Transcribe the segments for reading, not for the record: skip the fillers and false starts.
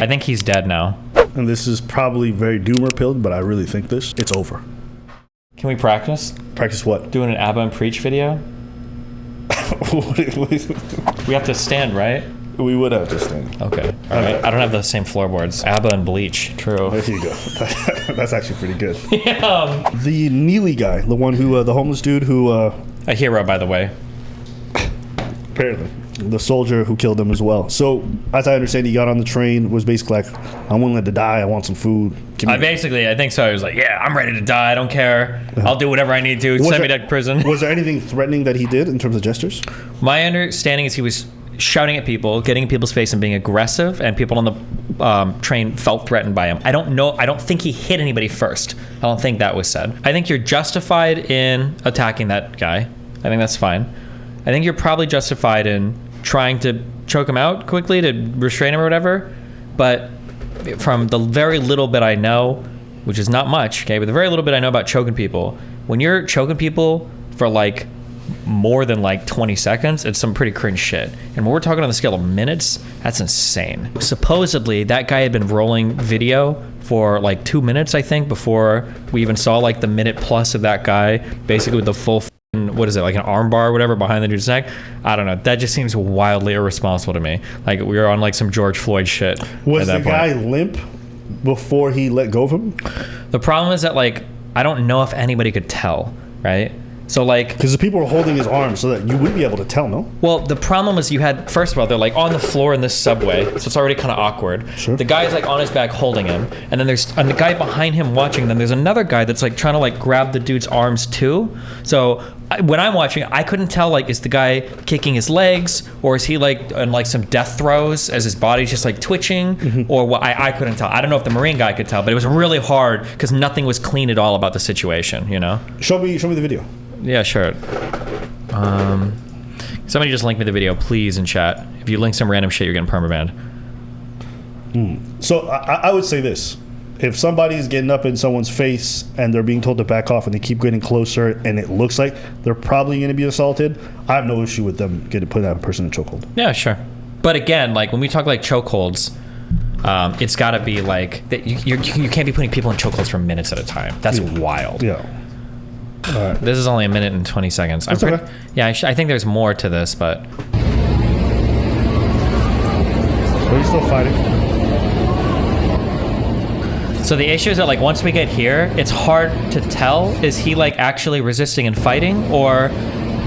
I think he's dead now. And this is probably very doomer-pilled, but I really think this. It's over. Can we practice? Practice what? Doing an ABBA and Preach video? We have to stand, right? We would have to stand. Okay. All right. I don't have the same floorboards. ABBA and Bleach. True. There you go. That's actually pretty good. Yeah. The Neely guy, the one who, the homeless dude who... A hero, by the way. Apparently. The soldier who killed him as well. So, as I understand, he got on the train, was basically like, I'm willing to die, I want some food. I think so. I was like, yeah, I'm ready to die, I don't care. I'll do whatever I need to. Send me to prison. Was there anything threatening that he did in terms of gestures? My understanding is he was shouting at people, getting in people's face and being aggressive, and people on the train felt threatened by him. I don't know. I don't think he hit anybody first. I don't think that was said. I think you're justified in attacking that guy. I think that's fine. I think you're probably justified in trying to choke him out quickly to restrain him or whatever. But from the very little bit I know, which is not much, okay, but the very little bit I know about choking people, when you're choking people for like more than like 20 seconds, it's some pretty cringe shit. And when we're talking on the scale of minutes, that's insane. Supposedly, that guy had been rolling video for like 2 minutes, I think, before we even saw like the minute plus of that guy, basically with the full, what is it, like an arm bar or whatever behind the dude's neck. I don't know. That just seems wildly irresponsible to me. Like we were on like some George Floyd shit. Was the guy limp before he let go of him? The problem is that like, I don't know if anybody could tell, right? So like, because the people were holding his arm so that you would be able to tell, no? Well, the problem was you had, first of all, they're like on the floor in this subway, so it's already kind of awkward. Sure. The guy's like on his back holding him, and then there's the guy behind him watching them. There's another guy that's like trying to like grab the dude's arms too. So when I'm watching, I couldn't tell like, is the guy kicking his legs, or is he like in like some death throes as his body's just like twitching, or what? I couldn't tell. I don't know if the Marine guy could tell, but it was really hard because nothing was clean at all about the situation, you know? Show me the video. Yeah, sure. Somebody just link me the video, please, in chat. If you link some random shit, you're getting permabanned. So I would say this. If somebody's getting up in someone's face and they're being told to back off and they keep getting closer and it looks like they're probably going to be assaulted, I have no issue with them putting that person in a chokehold. Yeah, sure. But again, like when we talk like chokeholds, it's got to be like, that you can't be putting people in chokeholds for minutes at a time. That's wild. Yeah. All right. This is only a minute and 20 seconds. That's okay. Yeah, I think there's more to this, but... Are you still fighting? So the issue is that like once we get here, it's hard to tell. Is he like actually resisting and fighting, or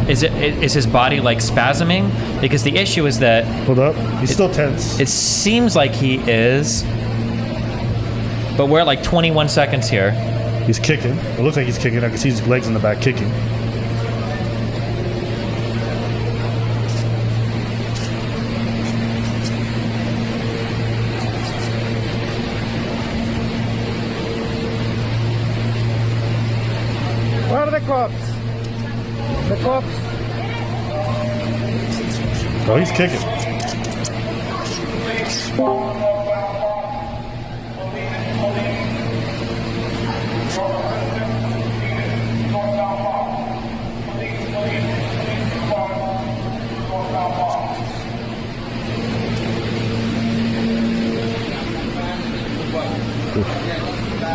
is his body like spasming? Because the issue is that... Hold up. He's still tense. It seems like he is, but we're at like 21 seconds here. He's kicking. It looks like he's kicking. I can see his legs in the back kicking. Where are the cops? The cops? Oh, he's kicking.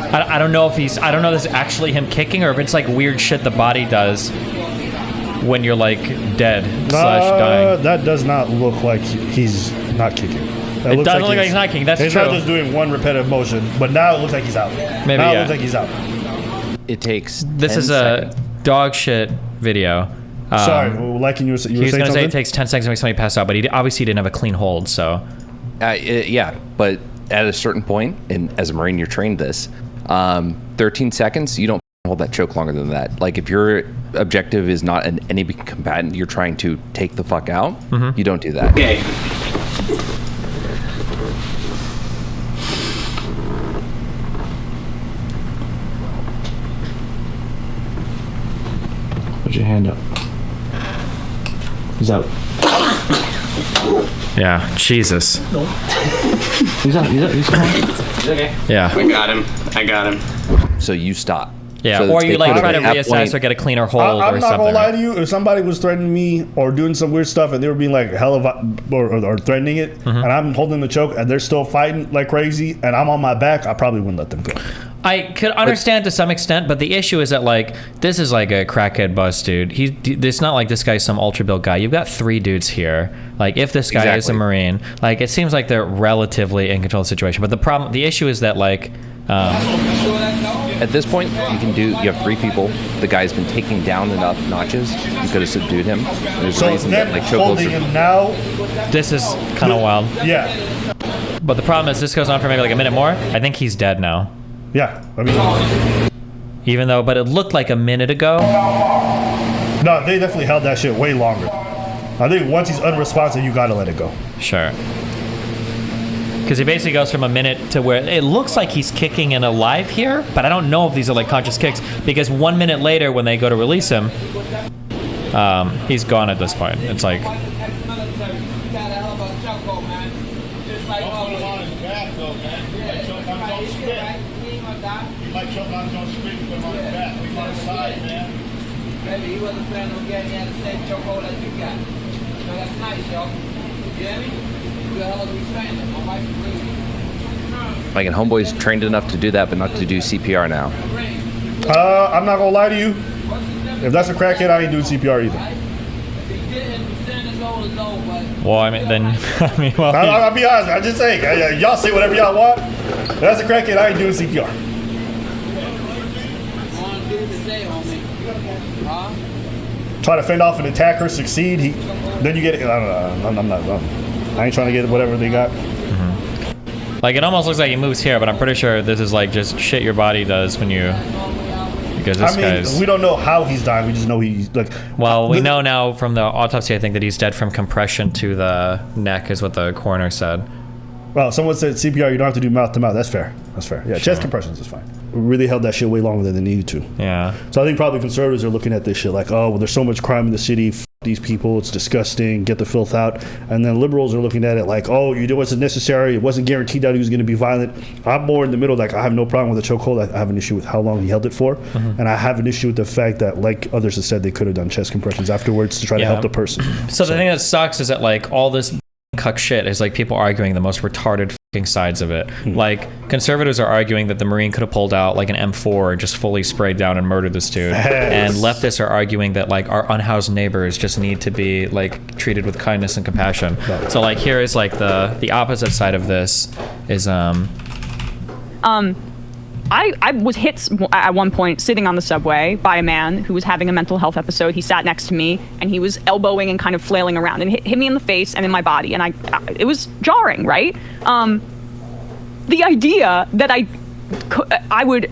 I don't know if I don't know if this is actually him kicking or if it's like weird shit the body does when you're like dead / dying. That does not look like he's not kicking. It doesn't look like he's not kicking. That's true. He's not just doing one repetitive motion, but now it looks like he's out. Maybe now yeah. It looks like he's out. It takes. This is seconds. a dog shit video. Sorry, like you were saying he was going to say it something? takes 10 seconds to make somebody pass out, but he obviously didn't have a clean hold, so. Yeah, but at a certain point, and as a Marine, you're trained this. 13 seconds, you don't hold that choke longer than that. Like if your objective is not an enemy combatant, you're trying to take the fuck out, you don't do that. Okay. Put your hand up. He's out. Yeah, Jesus. No. He's out. He's out. He's fine. Okay. Yeah. I got him. So you stop. Yeah, So or they you like could've try to at that reassess point- or get a cleaner hold I'm or not something. gonna lie to you. If somebody was threatening me or doing some weird stuff and they were being like hell of or threatening it, Mm-hmm. and I'm holding the choke and they're still fighting like crazy and I'm on my back, I probably wouldn't let them go. I could understand to some extent, but the issue is that like this is like a crackhead bust, dude. It's not like this guy's some ultra built guy. You've got 3 dudes here. Like if this guy is a Exactly. Marine, like it seems like they're relatively in control of the situation. But the issue is that like. At this point, you have 3 people. The guy's been taking down enough notches. You could have subdued him. There's a So reason them that like chokeholds holding are. him now, This is kind of wild. yeah, But the problem is this goes on for maybe like a minute more. I think he's dead now. yeah. I mean, Even though, but it looked like a minute ago. no, they definitely held that shit way longer. I think once he's unresponsive, you gotta let it go. Sure. Because he basically goes from a minute to where it looks like he's kicking and alive here, but I don't know if these are like conscious kicks because 1 minute later when they go to release him, he's gone at this point. It's like, Maybe he wasn't planning on getting the same chokehold as you got. So that's nice, yo. You hear me? You a hell of a trainer. My wife agrees. Like, and Homeboy's trained enough to do that, but not to do CPR now. I'm not gonna lie to you. If that's a crackhead, I ain't doing CPR either. well, I mean, then, I mean, well, I'll be honest. I'm just saying. Y'all say whatever y'all want. If that's a crackhead, I ain't doing CPR. Try to fend off an attacker, succeed. Then you get. I don't know. I'm not. I ain't trying to get whatever they got. like it almost looks like he moves here, but I'm pretty sure this is like just shit your body does when you, because this I mean, guy's. we don't know how he's dying. We just know he's like. Well, we know now from the autopsy, I think, that he's dead from compression to the neck, is what the coroner said. Well, someone said CPR. You don't have to do mouth to mouth. That's fair. That's fair. Yeah, chest compressions is fine. We really held that shit way longer than they needed to. Yeah. So I think probably conservatives are looking at this shit like, oh, well, there's so much crime in the city. F these people. It's disgusting. Get the filth out. And then liberals are looking at it like, oh, you do what's necessary. It wasn't guaranteed that he was going to be violent. I'm more in the middle. Like, I have no problem with the chokehold. I have an issue with how long he held it for. And I have an issue with the fact that, like others have said, they could have done chest compressions afterwards to try to help the person. So the thing that sucks is that like all this cuck shit is like people arguing the most retarded fucking sides of it. Like conservatives are arguing that the Marine could have pulled out like an M4 and just fully sprayed down and murdered this dude. And leftists are arguing that like our unhoused neighbors just need to be like treated with kindness and compassion. So like here is like the opposite side of this is I was hit at one point sitting on the subway by a man who was having a mental health episode. He sat next to me and he was elbowing and kind of flailing around and hit me in the face and in my body. And it was jarring, right? The idea that I would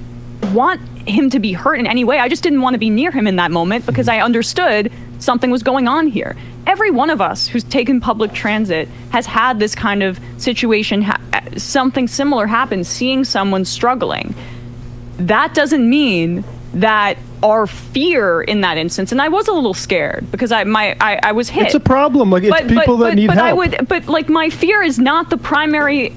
want him to be hurt in any way, I just didn't want to be near him in that moment because I understood something was going on here. Every one of us who's taken public transit has had this kind of situation, something similar happen, seeing someone struggling. That doesn't mean that our fear in that instance, and I was a little scared because I was hit. It's a problem. Like, it's people that need help. But like my fear is not the primary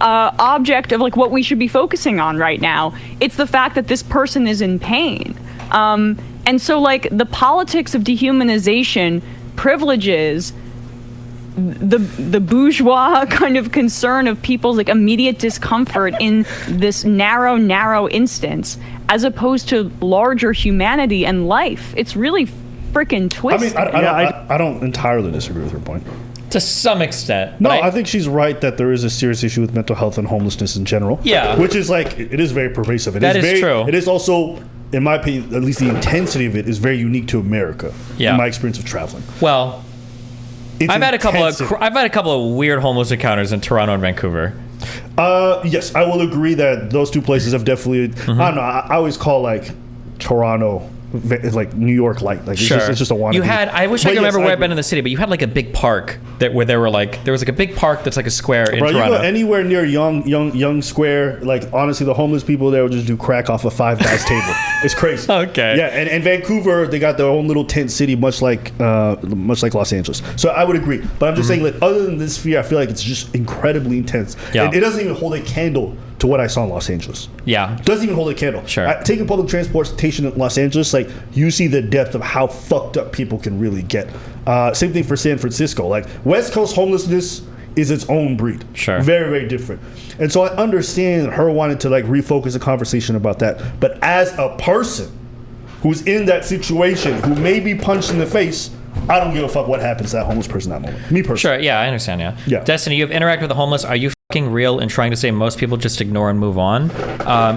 object of like what we should be focusing on right now. It's the fact that this person is in pain. And so like the politics of dehumanization privileges the bourgeois kind of concern of people's like immediate discomfort in this narrow instance as opposed to larger humanity and life. It's really freaking twisted. I don't entirely disagree with her point. to some extent. No, I think she's right that there is a serious issue with mental health and homelessness in general. Yeah. Which is like, it is very pervasive. That is true. It is also, in my opinion, at least the intensity of it is very unique to America. Yeah. In my experience of traveling. Well, It's I've had a couple intensive. of weird homeless encounters in Toronto and Vancouver. Yes, I will agree that those two places have definitely. I don't know. I always call like Toronto like New York light. Like Sure. it's just a wannabe. You had. I wish I But could remember yes, where I've been in the city, but you had like a big park where there was like a big park that's like a square in Bro, Toronto. you go anywhere near Young Square, like honestly, the homeless people there will just do crack off a Five Guys table. It's crazy. Okay. Yeah, and Vancouver, they got their own little tent city, much like Los Angeles. So I would agree, but I'm just saying, like, other than this fear, I feel like it's just incredibly intense. Yeah. It doesn't even hold a candle to what I saw in Los Angeles. Yeah. Doesn't even hold a candle. Sure. Taking public transportation in Los Angeles, like, you see the depth of how fucked up people can really get. Same thing for San Francisco. Like, West Coast homelessness is its own breed. Sure. Very, very different. And so I understand her wanting to, like, refocus the conversation about that. But as a person who's in that situation, who may be punched in the face, I don't give a fuck what happens to that homeless person at that moment. Me personally. Sure, yeah, I understand, Yeah. Destiny, you've interacted with the homeless. Are you fucking real in trying to say most people just ignore and move on?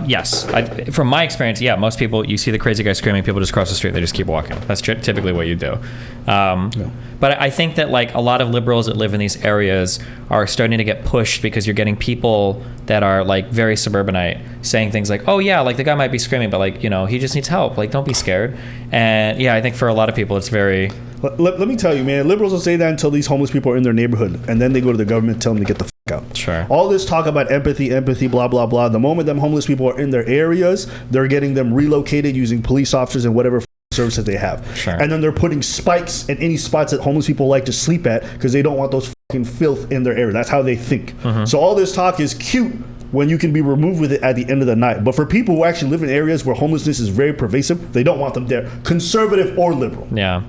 Yes. From my experience, yeah, most people, you see the crazy guy screaming, people just cross the street, they just keep walking. That's typically what you do. But I think that, like, a lot of liberals that live in these areas are starting to get pushed because you're getting people that are, like, very suburbanite saying things like, oh yeah, like, the guy might be screaming, but, like, you know, he just needs help. Like, don't be scared. And yeah, I think for a lot of people it's very... Let me tell you, man, liberals will say that until these homeless people are in their neighborhood, and then they go to the government and tell them to get the fuck out. Sure. All this talk about empathy, blah, blah, blah. The moment them homeless people are in their areas, they're getting them relocated using police officers and whatever services they have. Sure. And then they're putting spikes in any spots that homeless people like to sleep at because they don't want those fucking filth in their area. That's how they think. So all this talk is cute when you can be removed with it at the end of the night. But for people who actually live in areas where homelessness is very pervasive, they don't want them there, conservative or liberal. Yeah.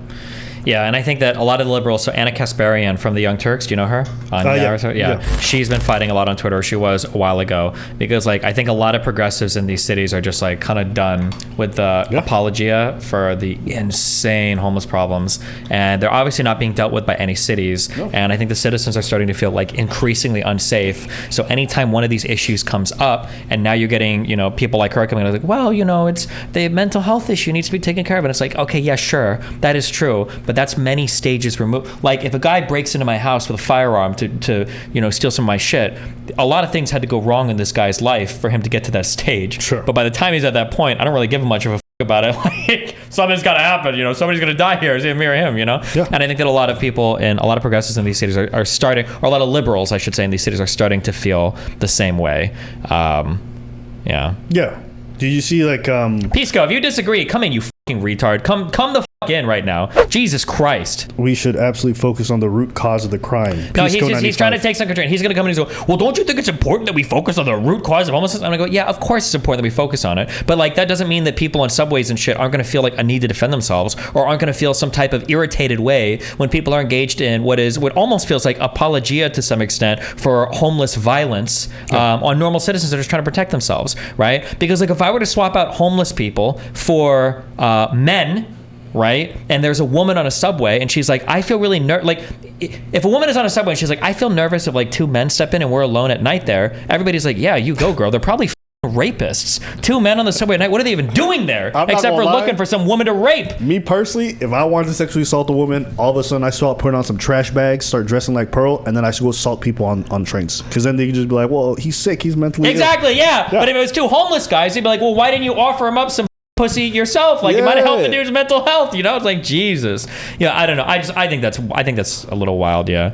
Yeah, and I think that a lot of the liberals, so Anna Kasparian from the Young Turks, do you know her? Yeah. She's been fighting a lot on Twitter. She was a while ago because, like, I think a lot of progressives in these cities are just, like, kind of done with the apologia for the insane homeless problems, and they're obviously not being dealt with by any cities. And I think the citizens are starting to feel, like, increasingly unsafe. So anytime one of these issues comes up, and now you're getting, you know, people like her coming in, like, well, you know, it's the mental health issue needs to be taken care of, and it's like, okay, yeah, sure, that is true, but that's many stages removed. Like, if a guy breaks into my house with a firearm to you know, steal some of my shit, a lot of things had to go wrong in this guy's life for him to get to that stage. Sure. But by the time he's at that point, I don't really give him much of a about it. Like, something's got to happen, you know, somebody's going to die here. It's either me or him, you know? Yeah. And I think that a lot of people and a lot of progressives in these cities are starting, or a lot of liberals, I should say, in these cities are starting to feel the same way. Yeah. Did you see, like, Pisco, if you disagree, come in, you fucking retard. Come the fuck in right now. Jesus Christ. we should absolutely focus on the root cause of the crime. No, he's trying to take some control. He's going to come in and go, well, don't you think it's important that we focus on the root cause of homelessness? I'm going to go, yeah, of course it's important that we focus on it. But, like, that doesn't mean that people on subways and shit aren't going to feel like a need to defend themselves or aren't going to feel some type of irritated way when people are engaged in what almost feels like apologia to some extent for homeless violence on normal citizens that are just trying to protect themselves, right? Because, like, if I were to swap out homeless people for men, right, and there's a woman on a subway and she's like, I feel really like, if a woman is on a subway and she's like, I feel nervous if, like, two men step in and we're alone at night there, everybody's like, yeah, you go, girl. They're probably rapists. Two men on the subway at night, what are they even doing there except for looking for some woman to rape? Me personally, if I wanted to sexually assault a woman, all of a sudden I start putting on some trash bags, start dressing like Pearl, and then I should go assault people on trains, because then they can just be like, well, he's sick, he's mentally ill. Yeah. But if it was two homeless guys, they'd be like, well, why didn't you offer him up some pussy yourself? Like, it might have helped the dude's mental health, you know? It's like, Jesus. Yeah, I don't know. I think that's a little wild. Yeah.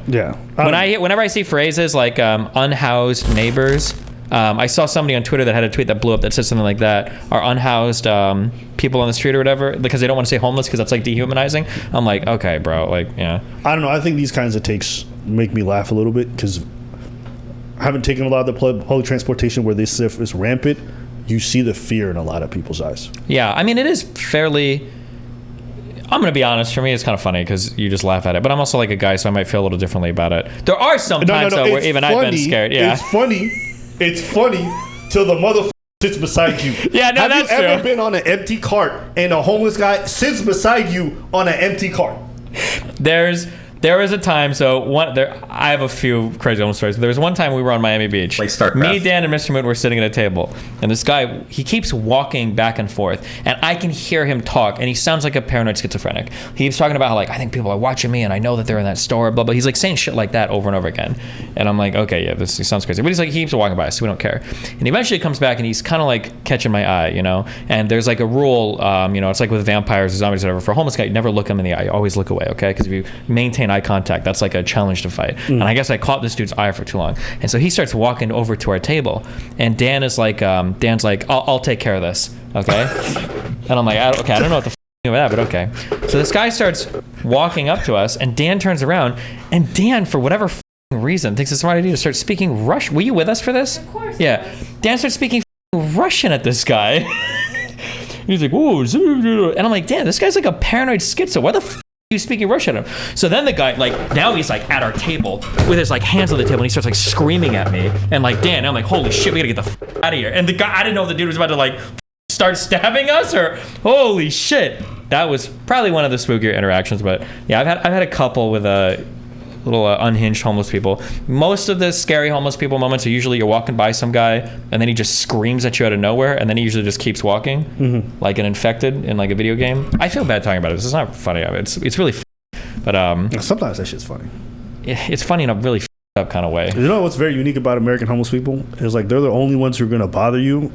Whenever I see phrases like unhoused neighbors, I saw somebody on Twitter that had a tweet that blew up that said something like that, are unhoused people on the street or whatever, because they don't want to say homeless because that's, like, dehumanizing. I'm like, okay, bro, like, yeah. I don't know. I think these kinds of takes make me laugh a little bit, because I haven't taken a lot of the public transportation where this stuff is rampant. You see the fear in a lot of people's eyes. Yeah, I mean, it is fairly... I'm going to be honest, for me, it's kind of funny because you just laugh at it. But I'm also, like, a guy, so I might feel a little differently about it. There are some times, though, where even I've been scared. Yeah. It's funny till the motherfucker sits beside you. Yeah, no, that's true. Have you ever been on an empty cart and a homeless guy sits beside you on an empty cart? There was a time, I have a few crazy homeless stories. There was one time we were on Miami Beach. Like StarCraft. Me, Dan, and Mr. Moon were sitting at a table, and this guy, he keeps walking back and forth, and I can hear him talk, and he sounds like a paranoid schizophrenic. He keeps talking about how, like, I think people are watching me, and I know that they're in that store, blah, blah. He's, like, saying shit like that over and over again. And I'm like, okay, yeah, he sounds crazy. But he's like, he keeps walking by us, so we don't care. And eventually he comes back, and he's kind of, like, catching my eye, you know? And there's, like, a rule, you know, it's like with vampires or zombies or whatever. For a homeless guy, you never look him in the eye. You always look away, okay? Because if you maintain eye contact, that's, like, a challenge to fight. And I guess I caught this dude's eye for too long. And so he starts walking over to our table, and Dan's like, I'll take care of this, okay? And I'm like, I don't know what the do with that, but okay. So this guy starts walking up to us, and Dan turns around, and Dan, for whatever reason thinks it's a smart idea to start speaking Russian. Were you with us for this? Of course. Yeah. Dan starts speaking Russian at this guy. He's like, whoa, and I'm like, Dan, this guy's like a paranoid schizo. Why the f are you speaking Russian at him? So then the guy, like, now he's like at our table with his like hands on the table, and he starts like screaming at me, and like, Dan, I'm like, holy shit, we gotta get the f out of here. And the guy, I didn't know if the dude was about to like start stabbing us, or holy shit. That was probably one of the spookier interactions. But yeah, I've had a couple with little unhinged homeless people. Most of the scary homeless people moments are usually you're walking by some guy and then he just screams at you out of nowhere, and then he usually just keeps walking, like an infected in like a video game. I feel bad talking about it. This is not funny. It's really but sometimes that shit's funny. It's funny in a really up kind of way. You know what's very unique about American homeless people is like they're the only ones who are going to bother you,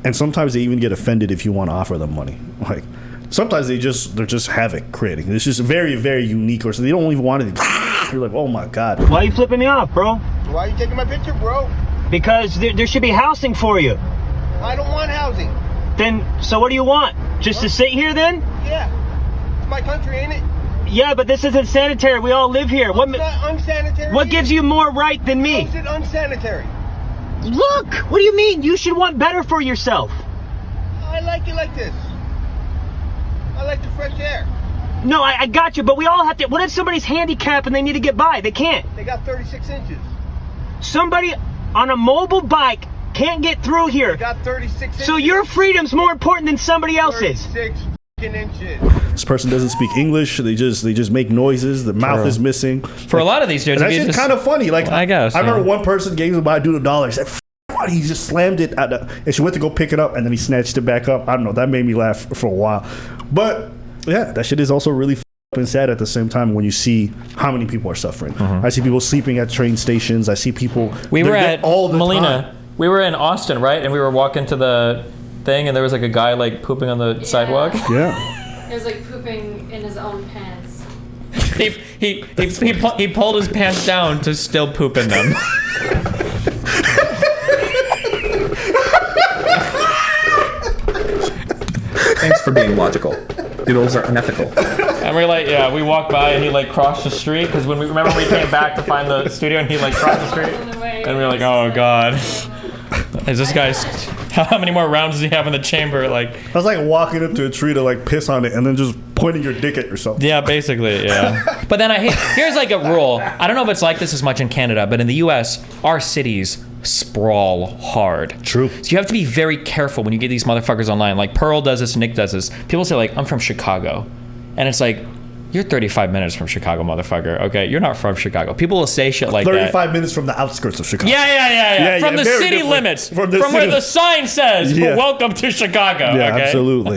and sometimes they even get offended if you want to offer them money. Like sometimes they're just havoc creating. It's just very, very unique, or so they don't even want to. You're like, oh my god. Why are you flipping me off, bro? Why are you taking my picture, bro? Because there should be housing for you. I don't want housing. Then, so what do you want? Just to sit here then? Yeah. It's my country, ain't it? Yeah, but this isn't sanitary. We all live here. It's not unsanitary. What gives you more right than me? How is it unsanitary? Look! What do you mean? You should want better for yourself. I like it like this. I like the fresh air. No, I got you, but we all have to. What if somebody's handicapped and they need to get by? They can't. They got 36 inches. Somebody on a mobile bike can't get through here. They got 36 inches. So your freedom's more important than somebody else's. 36 fucking inches. This person doesn't speak English. They just make noises. The mouth is missing. For a lot of these dudes, and that shit's kind of funny. Like I guess I remember one person gave him about $1. He said, he just slammed it at and she went to go pick it up, and then he snatched it back up. I don't know. That made me laugh for a while. But yeah, that shit is also really and sad at the same time when you see how many people are suffering. I see people sleeping at train stations. I see people. We were at all the Melina. time. We were in Austin, right? And we were walking to the thing, and there was like a guy like pooping on the sidewalk. Yeah. He was like pooping in his own pants. He pulled his pants down to still poop in them. Thanks for being logical. Doodles are unethical. And we're like, yeah, we walked by and he like crossed the street because when we came back to find the studio and he like crossed the street and we were like, oh god, is this guy's? How many more rounds does he have in the chamber? Like, I was like walking up to a tree to like piss on it and then just pointing your dick at yourself. Yeah, basically, yeah. But then here's like a rule. I don't know if it's like this as much in Canada, but in the U.S., our cities sprawl hard. True. So you have to be very careful when you get these motherfuckers online. Like Pearl does this, Nick does this. People say like, I'm from Chicago. And it's like, you're 35 minutes from Chicago, motherfucker. Okay, you're not from Chicago. People will say shit like 35 minutes from the outskirts of Chicago. Yeah. From the city limits. From where the sign says, welcome to Chicago. Yeah, okay? absolutely.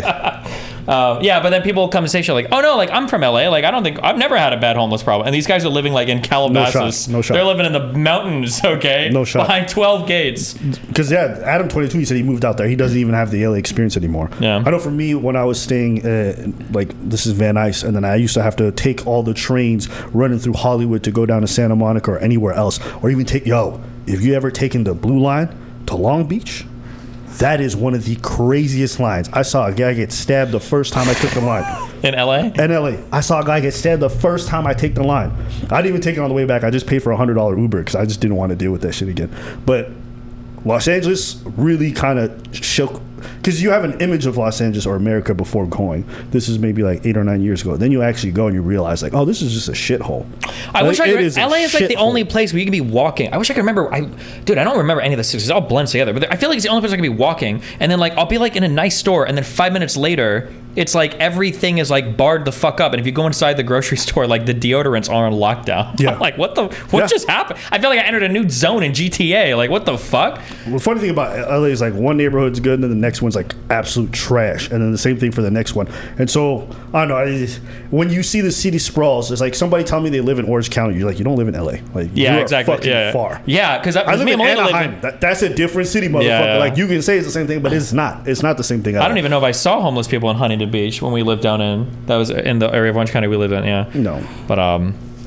Yeah, but then people come and say shit like, oh no, like I'm from LA. Like I've never had a bad homeless problem. And these guys are living like in Calabasas. No shot. They're living in the mountains, okay? No shot. Behind 12 gates. Because yeah, Adam 22, he said he moved out there. He doesn't even have the LA experience anymore. Yeah. I know for me, when I was staying, like this is Van Nuys, and then I used to have to take all the trains running through Hollywood to go down to Santa Monica or anywhere else, or even if you ever taken the Blue Line to Long Beach, that is one of the craziest lines. I saw a guy get stabbed the first time I took the line. In LA? In LA. I saw a guy get stabbed the first time I take the line. I didn't even take it on the way back. I just paid for a $100 Uber because I just didn't want to deal with that shit again. But Los Angeles really kind of shook, because you have an image of Los Angeles or America before going. This is maybe like 8 or 9 years ago. Then you actually go and you realize like, oh, this is just a shithole. I wish I could. LA is like the only place where you can be walking. I wish I could remember. I don't remember any of this because it all blends together. But I feel like it's the only place I can be walking. And then like I'll be like in a nice store, and then 5 minutes later, it's like everything is like barred the fuck up. And if you go inside the grocery store, like the deodorants are on lockdown. Yeah. I'm like, what just happened? I feel like I entered a new zone in GTA. Like, what the fuck? Well, the funny thing about LA is like one neighborhood's good and then the next one's like absolute trash, and then the same thing for the next one. And so I don't know, when you see the city sprawls, it's like somebody tell me they live in Orange County, you're like, you don't live in LA. Like, yeah, you're exactly. Fucking far. Yeah, because I live in Anaheim. That's a different city, motherfucker. Yeah. Like, you can say it's the same thing, but it's not. It's not the same thing. I don't even know if I saw homeless people in Huntington Beach when we lived down in, that was in the area of Orange County we lived in. Yeah. No. But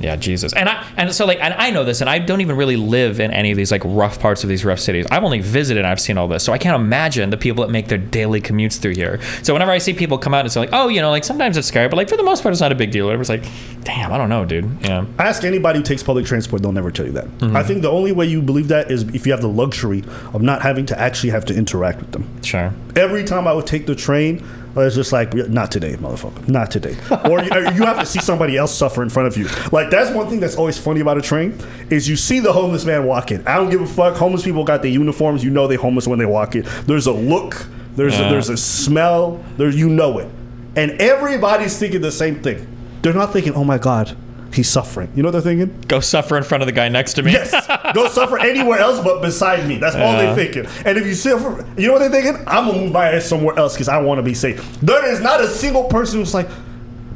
Yeah, Jesus. And I know this, and I don't even really live in any of these like rough parts of these rough cities. I've only visited and I've seen all this. So I can't imagine the people that make their daily commutes through here. So whenever I see people come out and say like, oh, you know, like sometimes it's scary, but like for the most part it's not a big deal. It's like, damn, I don't know, dude. Yeah. Ask anybody who takes public transport, they'll never tell you that. I think the only way you believe that is if you have the luxury of not having to actually have to interact with them. Sure. Every time I would take the train, it's just like, not today, motherfucker, not today. Or you have to see somebody else suffer in front of you. Like, that's one thing that's always funny about a train, is you see the homeless man walk in. I don't give a fuck. Homeless people got their uniforms. You know they homeless when they walk in. There's a look. There's a smell. You know it. And everybody's thinking the same thing. They're not thinking, oh my God, he's suffering. You know what they're thinking? Go suffer in front of the guy next to me. Yes. Go suffer anywhere else but beside me. That's all they're thinking. And if you suffer, you know what they're thinking? I'm going to move my ass somewhere else because I want to be safe. There is not a single person who's like,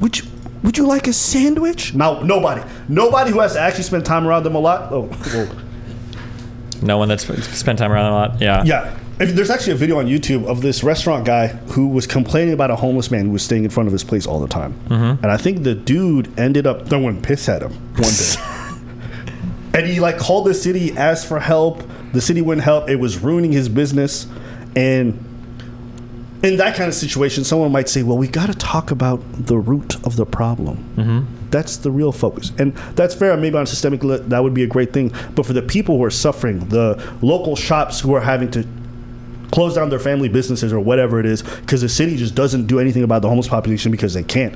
would you like a sandwich? No, nobody. Nobody who has to actually spend time around them a lot. Oh, whoa. No one that's spent time around them a lot. Yeah. Yeah. There's actually a video on YouTube of this restaurant guy who was complaining about a homeless man who was staying in front of his place all the time. And I think the dude ended up throwing piss at him one day. And he like called the city, asked for help. The city wouldn't help. It was ruining his business. And in that kind of situation, someone might say, well, we got to talk about the root of the problem. That's the real focus. And that's fair. Maybe on a systemic level, that would be a great thing. But for the people who are suffering, the local shops who are having to close down their family businesses or whatever it is because the city just doesn't do anything about the homeless population because they can't.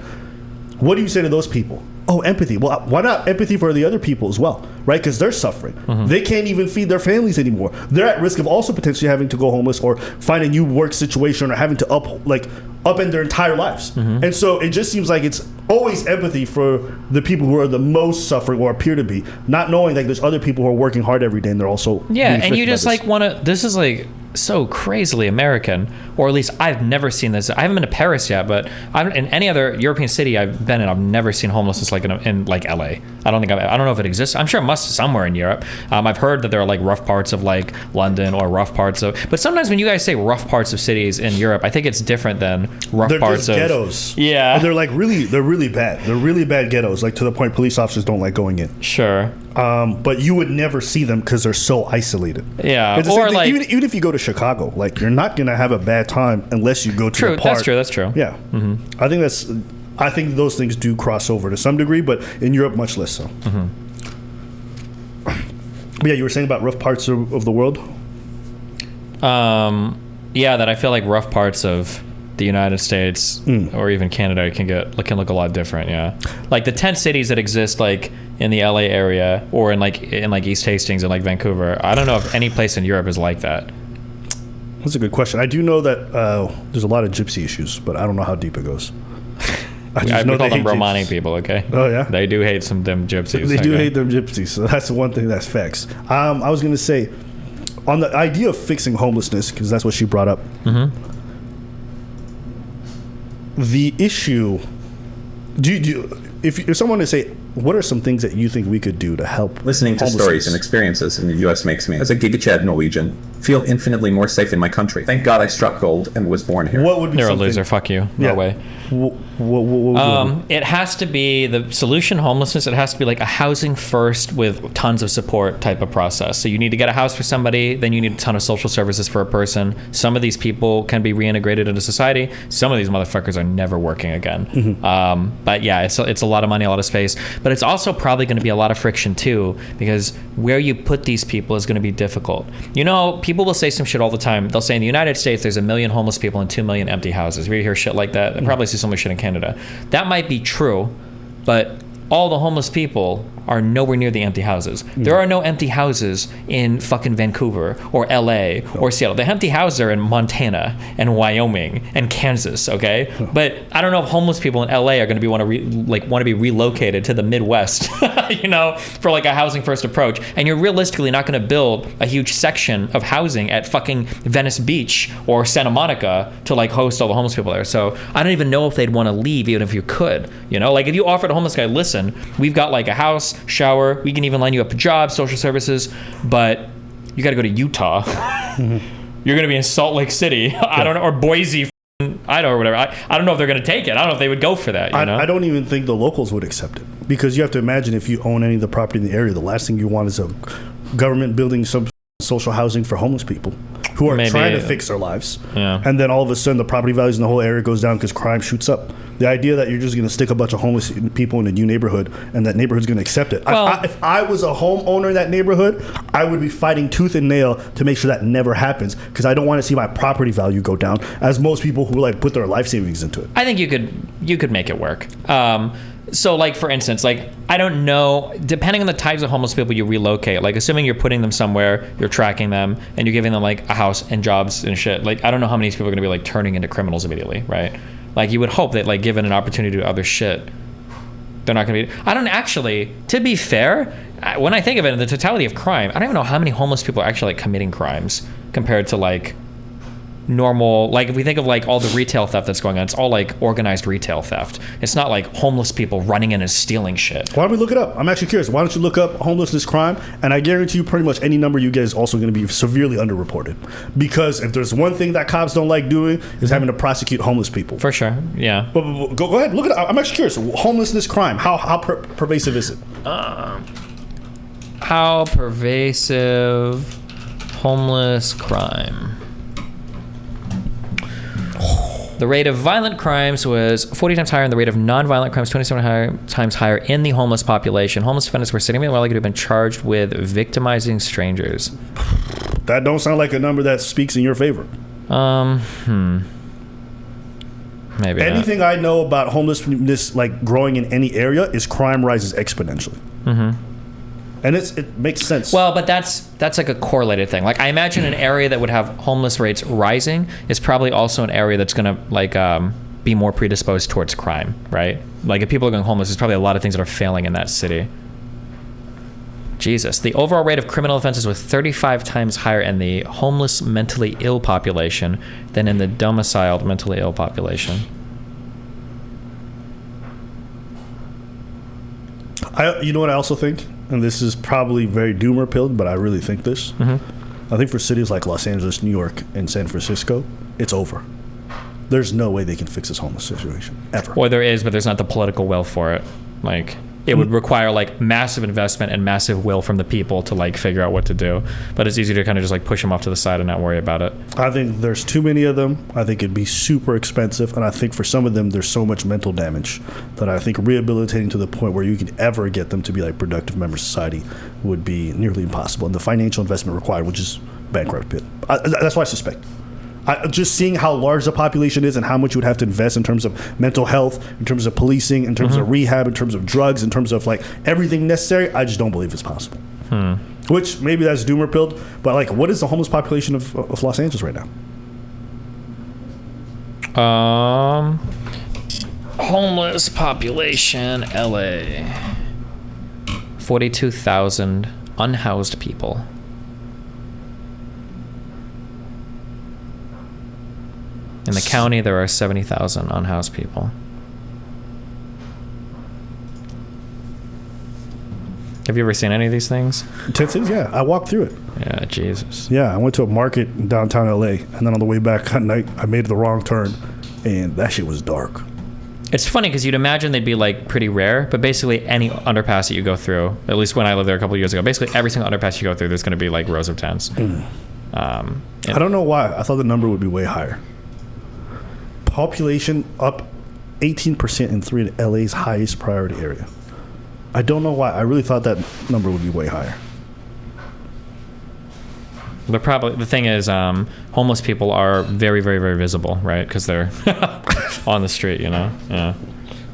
What do you say to those people? Oh, empathy. Well, why not empathy for the other people as well, right? Because they're suffering. They can't even feed their families anymore. They're at risk of also potentially having to go homeless or find a new work situation or having to upend their entire lives. And so it just seems like it's always empathy for the people who are the most suffering or appear to be, not knowing that there's other people who are working hard every day and they're also and you just like want to. This is like so crazily American, or at least I've never seen this. I haven't been to Paris yet, but in any other European city I've been in, I've never seen homelessness like in like LA. I don't know if it exists. I'm sure it must somewhere in Europe. I've heard that there are like rough parts of like London or rough parts of, but sometimes when you guys say rough parts of cities in Europe, I think it's different than rough parts of ghettos. Yeah, and they're really bad. They're really bad ghettos, like to the point police officers don't like going in. Sure. But you would never see them because they're so isolated. Yeah, or like even if you go to Chicago, like you're not gonna have a bad time unless you go to the park. That's true. Yeah, I think those things do cross over to some degree, but in Europe much less so. But yeah, you were saying about rough parts of the world. Yeah, that I feel like rough parts of the United States or even Canada can look a lot different. Yeah, like the tent cities that exist like in the LA area or in East Hastings and like Vancouver. I don't know if any place in Europe is like that. That's a good question. I do know that there's a lot of gypsy issues, but I don't know how deep it goes. I call them Romani people, okay? Oh, yeah? They do hate some them gypsies. They do hate them gypsies, so that's one thing that's facts. I was going to say, on the idea of fixing homelessness, because that's what she brought up, the issue, if someone to say, what are some things that you think we could do to help? Listening to stories and experiences in the U.S. makes me, as a Giga Chad Norwegian, feel infinitely more safe in my country. Thank God I struck gold and was born here. What would be You're something? a loser. Fuck you. Yeah. No way. It has to be the solution. Homelessness. It has to be like a housing first with tons of support type of process. So you need to get a house for somebody, then you need a ton of social services for a person. Some of these people can be reintegrated into society. Some of these motherfuckers are never working again. But yeah, it's a lot of money, a lot of space. But it's also probably going to be a lot of friction too, because where you put these people is going to be difficult. You know, people will say some shit all the time. They'll say in the United States there's 1 million homeless people and 2 million empty houses. We hear shit like that. They probably see similar shit in Canada. That might be true, but all the homeless people are nowhere near the empty houses. There are no empty houses in fucking Vancouver or LA or Seattle. The empty houses are in Montana and Wyoming and Kansas, okay? But I don't know if homeless people in LA are going to want to be relocated to the Midwest, you know, for like a housing first approach. And you're realistically not going to build a huge section of housing at fucking Venice Beach or Santa Monica to like host all the homeless people there. So I don't even know if they'd want to leave even if you could, you know? Like if you offered a homeless guy, listen, we've got like a house, shower, we can even line you up a job, social services, but you got to go to Utah. You're going to be in Salt Lake City. I don't know, or Boise, Idaho or whatever. I don't know if they're going to take it. I don't know if they would go for that. You know? I don't even think the locals would accept it. Because you have to imagine, if you own any of the property in the area, the last thing you want is a government building some social housing for homeless people who are trying to fix their lives. Yeah. And then all of a sudden the property values in the whole area goes down because crime shoots up. The idea that you're just going to stick a bunch of homeless people in a new neighborhood and that neighborhood's going to accept it. Well, if I was a homeowner in that neighborhood, I would be fighting tooth and nail to make sure that never happens, because I don't want to see my property value go down, as most people who like put their life savings into it. I think you could make it work. So, like, for instance, like, I don't know, depending on the types of homeless people you relocate, like, assuming you're putting them somewhere, you're tracking them, and you're giving them, like, a house and jobs and shit, like, I don't know how many people are going to be, like, turning into criminals immediately, right? Like, you would hope that, like, given an opportunity to do other shit, they're not going to be... I don't actually, to be fair, when I think of it in the totality of crime, I don't even know how many homeless people are actually, like, committing crimes compared to, like, normal, like, if we think of like all the retail theft that's going on, it's all like organized retail theft. It's not like homeless people running in and stealing shit. Why don't we look it up? I'm actually curious. Why don't you look up homelessness crime? And I guarantee you pretty much any number you get is also going to be severely underreported. Because if there's one thing that cops don't like doing is having to prosecute homeless people. For sure, yeah. But go ahead, look it up. I'm actually curious. Homelessness crime, how pervasive is it? How pervasive homeless crime? The rate of violent crimes was 40 times higher, and the rate of non-violent crimes 27 times higher in the homeless population. Homeless offenders were significantly more likely to have been charged with victimizing strangers. That don't sound like a number that speaks in your favor. Maybe anything not. I know about homelessness, like, growing in any area, is crime rises exponentially. Mm-hmm. And it makes sense. Well, but that's like a correlated thing. Like, I imagine an area that would have homeless rates rising is probably also an area that's going to, like, be more predisposed towards crime, right? Like, if people are going homeless, there's probably a lot of things that are failing in that city. Jesus. The overall rate of criminal offenses was 35 times higher in the homeless mentally ill population than in the domiciled mentally ill population. You know what I also think? And this is probably very doomer-pilled, but I really think this. Mm-hmm. I think for cities like Los Angeles, New York, and San Francisco, it's over. There's no way they can fix this homeless situation, ever. Well, there is, but there's not the political will for it. Like, it would require, like, massive investment and massive will from the people to, like, figure out what to do. But it's easy to kind of just, like, push them off to the side and not worry about it. I think there's too many of them. I think it'd be super expensive. And I think for some of them, there's so much mental damage that I think rehabilitating to the point where you can ever get them to be, like, productive members of society would be nearly impossible. And the financial investment required would just bankrupt it. That's what I suspect. Just seeing how large the population is and how much you would have to invest in terms of mental health, in terms of policing, in terms of rehab, in terms of drugs, in terms of, like, everything necessary, I just don't believe it's possible. Which, maybe that's doomer-pilled, but, like, what is the homeless population of Los Angeles right now? Homeless population, LA. 42,000 unhoused people. In the county, there are 70,000 unhoused people. Have you ever seen any of these things? Tent Cities, yeah. I walked through it. Yeah, Jesus. Yeah, I went to a market in downtown LA, and then on the way back at night, I made the wrong turn, and that shit was dark. It's funny because you'd imagine they'd be, like, pretty rare, but basically any underpass that you go through, at least when I lived there a couple of years ago, basically every single underpass you go through, there's going to be, like, rows of tents. I don't know why. I thought the number would be way higher. Population up 18% in 3 of LA's highest priority area. I don't know why. I really thought that number would be way higher. But probably the thing is, homeless people are very, very, very visible, right? Because they're on the street, you know. Yeah.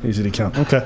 Easy to count. Okay.